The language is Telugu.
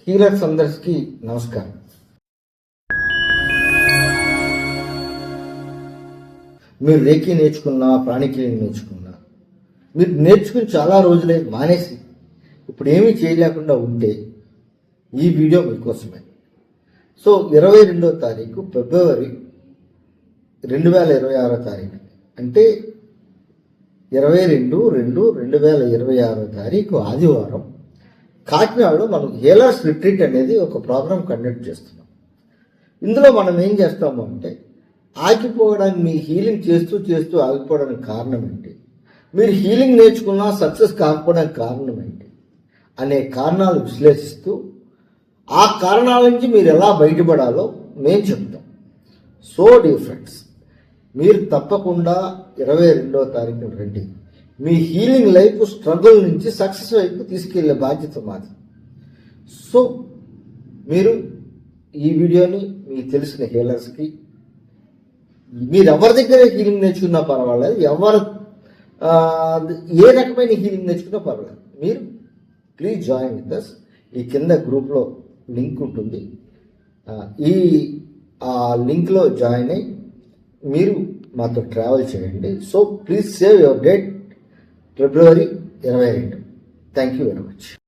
హీలర్స్ అందరికీ నమస్కారం. మీరు రేఖీ నేర్చుకున్నా, ప్రాణిక్ నేర్చుకున్నా, మీరు నేర్చుకుని చాలా రోజులే మానేసి ఇప్పుడు ఏమీ చేయలేకుండా ఉంటే ఈ వీడియో మీకోసమే. సో 22వ తారీఖు ఫిబ్రవరి 2026 అంటే 22/2/2026 ఆదివారం కాకినాడలో మనం హీలర్స్ రిట్రీట్ అనేది ఒక ప్రోగ్రాం కండక్ట్ చేస్తున్నాం. ఇందులో మనం ఏం చేస్తాము అంటే ఆగిపోవడానికి, మీ హీలింగ్ చేస్తూ చేస్తూ ఆగిపోవడానికి కారణం ఏంటి, మీరు హీలింగ్ నేర్చుకున్నా సక్సెస్ కాకపోవడానికి కారణం ఏంటి అనే కారణాలు విశ్లేషిస్తూ ఆ కారణాల నుంచి మీరు ఎలా బయటపడాలో మేము చెప్తాం. సో డియర్ ఫ్రెండ్స్, మీరు తప్పకుండా 22వ తారీఖున రండి. మీ హీలింగ్ లైఫ్ స్ట్రగుల్ నుంచి సక్సెస్ వైపు తీసుకెళ్లే బాధ్యత మాది. సో మీరు ఈ వీడియోని మీకు తెలిసిన హీలర్స్కి, మీరు ఎవరి దగ్గర హీలింగ్ నేర్చుకున్నా పర్వాలేదు, ఏ రకమైన హీలింగ్ నేర్చుకున్నా పర్వాలేదు, మీరు ప్లీజ్ జాయిన్ విత్ అస్. ఈ కింద గ్రూప్లో లింక్ ఉంటుంది. ఆ లింక్లో జాయిన్ అయ్యి మీరు మాతో ట్రావెల్ చేయండి. So please save your date February 22. Thank you very much.